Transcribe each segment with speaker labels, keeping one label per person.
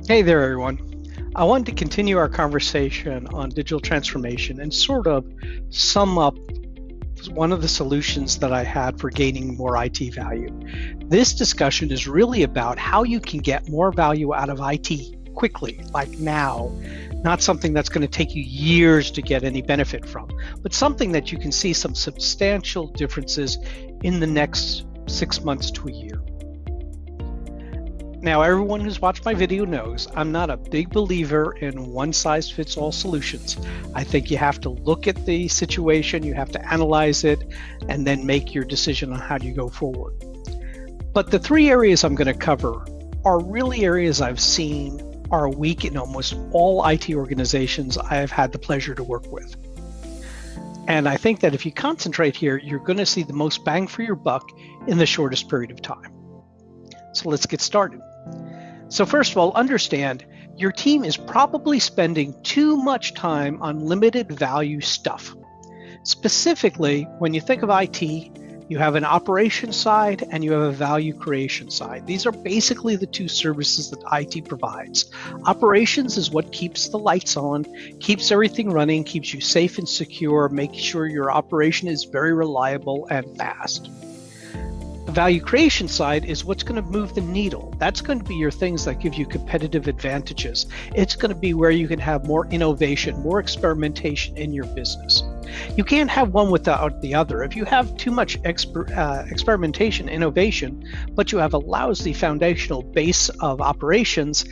Speaker 1: Hey there, everyone. I wanted to continue our conversation on digital transformation and sort of sum up one of the solutions that I had for gaining more IT value. This discussion is really about how you can get more value out of IT quickly, like now, not something that's going to take you years to get any benefit from, but something that you can see some substantial differences in the next 6 months to a year. Now, everyone who's watched my video knows I'm not a big believer in one-size-fits-all solutions. I think you have to look at the situation, you have to analyze it, and then make your decision on how do you go forward. But the three areas I'm going to cover are really areas I've seen are weak in almost all IT organizations I have had the pleasure to work with. And I think that if you concentrate here, you're going to see the most bang for your buck in the shortest period of time. So let's get started. So first of all, understand your team is probably spending too much time on limited value stuff. Specifically, when you think of IT, you have an operations side and you have a value creation side. These are basically the two services that IT provides. Operations is what keeps the lights on, keeps everything running, keeps you safe and secure, making sure your operation is very reliable and fast. The value creation side is what's going to move the needle. That's going to be your things that give you competitive advantages. It's going to be where you can have more innovation, more experimentation in your business. You can't have one without the other. If you have too much experimentation, innovation, but you have a lousy foundational base of operations,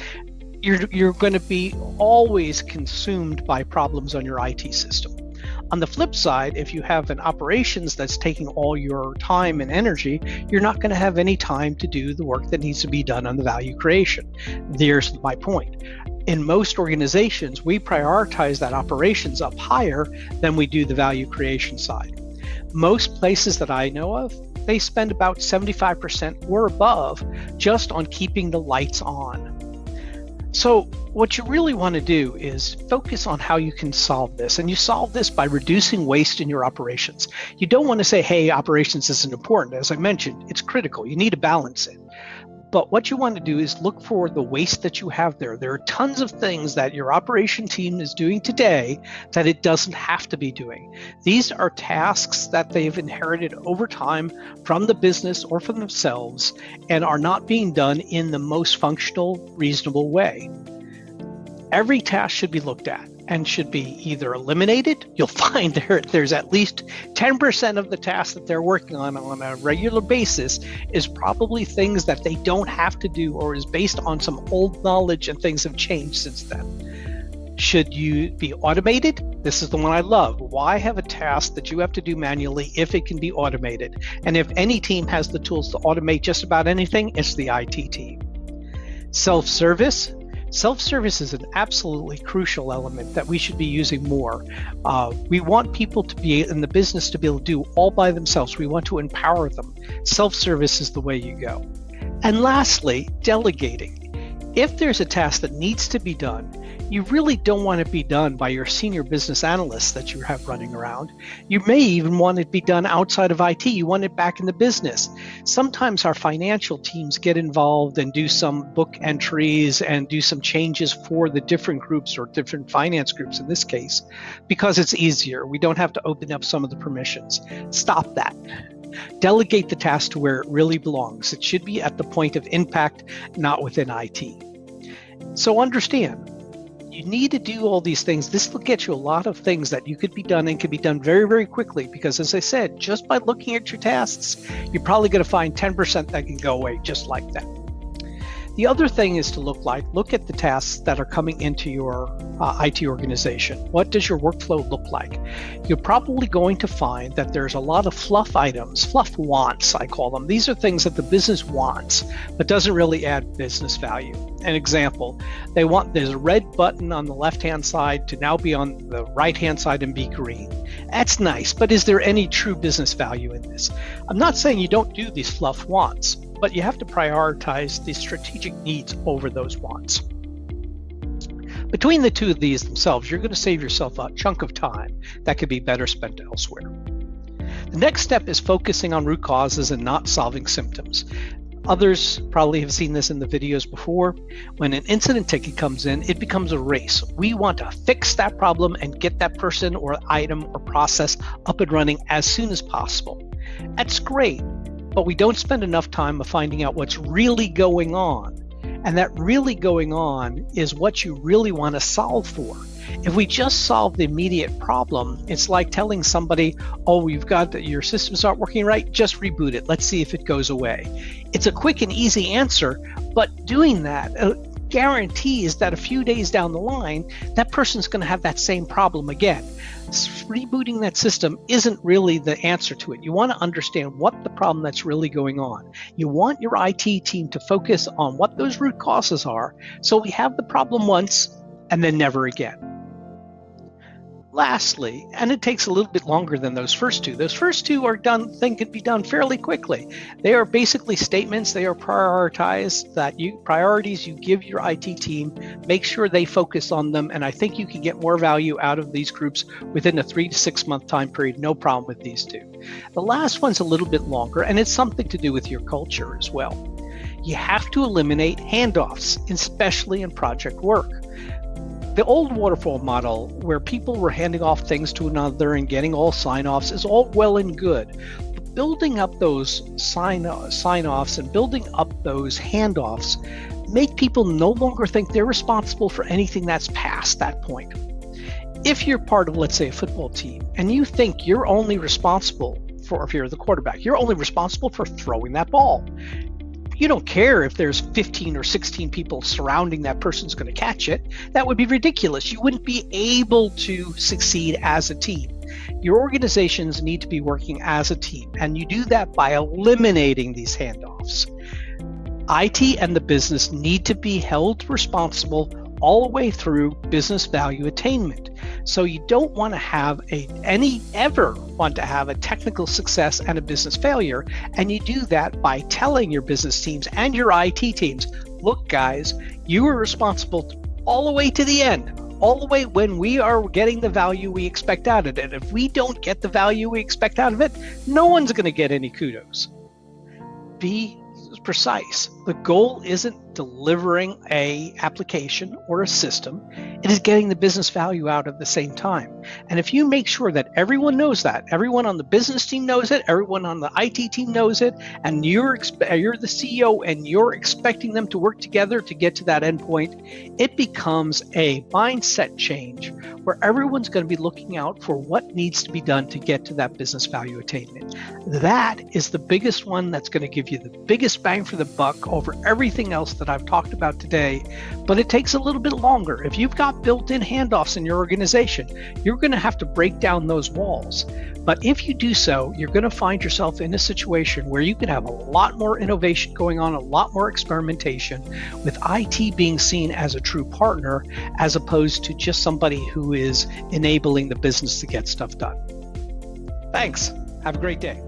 Speaker 1: you're going to be always consumed by problems on your IT system. On the flip side, if you have an operations that's taking all your time and energy, you're not going to have any time to do the work that needs to be done on the value creation. There's my point. In most organizations, we prioritize that operations up higher than we do the value creation side. Most places that I know of, they spend about 75% or above just on keeping the lights on. So what you really want to do is focus on how you can solve this. And you solve this by reducing waste in your operations. You don't want to say, hey, operations isn't important. As I mentioned, it's critical. You need to balance it. But what you want to do is look for the waste that you have there. There are tons of things that your operation team is doing today that it doesn't have to be doing. These are tasks that they've inherited over time from the business or from themselves and are not being done in the most functional, reasonable way. Every task should be looked at and should be either eliminated. You'll find there's at least 10% of the tasks that they're working on a regular basis is probably things that they don't have to do or is based on some old knowledge and things have changed since then. Should you be automated? This is the one I love. Why have a task that you have to do manually if it can be automated? And if any team has the tools to automate just about anything, it's the IT team. Self-service. Self-service is an absolutely crucial element that we should be using more. We want people to be in the business to be able to do all by themselves. We want to empower them. Self-service is the way you go. And lastly, delegating. If there's a task that needs to be done, you really don't want it to be done by your senior business analysts that you have running around. You may even want it to be done outside of IT. You want it back in the business. Sometimes our financial teams get involved and do some book entries and do some changes for the different groups or different finance groups in this case, because it's easier. We don't have to open up some of the permissions. Stop that. Delegate the task to where it really belongs. It should be at the point of impact, not within IT. So understand, you need to do all these things. This will get you a lot of things that you could be done and can be done very, very quickly because, as I said, just by looking at your tasks, you're probably going to find 10% that can go away just like that. The other thing is to look at the tasks that are coming into your IT organization. What does your workflow look like? You're probably going to find that there's a lot of fluff items, fluff wants, I call them. These are things that the business wants, but doesn't really add business value. An example, there's a red button on the left-hand side to now be on the right-hand side and be green. That's nice, but is there any true business value in this? I'm not saying you don't do these fluff wants, but you have to prioritize the strategic needs over those wants. Between the two of these themselves, you're going to save yourself a chunk of time that could be better spent elsewhere. The next step is focusing on root causes and not solving symptoms. Others probably have seen this in the videos before. When an incident ticket comes in, it becomes a race. We want to fix that problem and get that person or item or process up and running as soon as possible. That's great, but we don't spend enough time of finding out what's really going on. And that really going on is what you really want to solve for. If we just solve the immediate problem, it's like telling somebody, oh, you've got your systems aren't working right, just reboot it. Let's see if it goes away. It's a quick and easy answer, but doing that guarantees that a few days down the line, that person's going to have that same problem again. Rebooting that system isn't really the answer to it. You want to understand what the problem that's really going on. You want your IT team to focus on what those root causes are, so we have the problem once and then never again. Lastly, and it takes a little bit longer than those first two. Those first two can be done fairly quickly. They are basically statements. They are priorities you give your IT team. Make sure they focus on them, and I think you can get more value out of these groups within a 3 to 6 month time period. No problem with these two. The last one's a little bit longer, and it's something to do with your culture as well. You have to eliminate handoffs, especially in project work. The old waterfall model, where people were handing off things to another and getting all sign-offs, is all well and good. But building up those sign-offs and building up those handoffs make people no longer think they're responsible for anything that's past that point. If you're part of, let's say, a football team, and you think you're only responsible for, if you're the quarterback, you're only responsible for throwing that ball. You don't care if there's 15 or 16 people surrounding that person's going to catch it. That would be ridiculous. You wouldn't be able to succeed as a team. Your organizations need to be working as a team, and you do that by eliminating these handoffs. IT and the business need to be held responsible all the way through business value attainment. So you don't want to have ever want to have a technical success and a business failure. And you do that by telling your business teams and your IT teams, look guys, you are responsible all the way to the end, all the way when we are getting the value we expect out of it. If we don't get the value we expect out of it, no one's going to get any kudos. Be precise. The goal isn't delivering a application or a system. It is getting the business value out at the same time. And if you make sure that everyone knows that, everyone on the business team knows it, everyone on the IT team knows it, and you're the CEO and you're expecting them to work together to get to that endpoint, it becomes a mindset change where everyone's going to be looking out for what needs to be done to get to that business value attainment. That is the biggest one that's going to give you the biggest bang for the buck over everything else that I've talked about today, but it takes a little bit longer. If you've got built-in handoffs in your organization, you're going to have to break down those walls. But if you do so, you're going to find yourself in a situation where you can have a lot more innovation going on, a lot more experimentation, with IT being seen as a true partner as opposed to just somebody who is enabling the business to get stuff done. Thanks. Have a great day.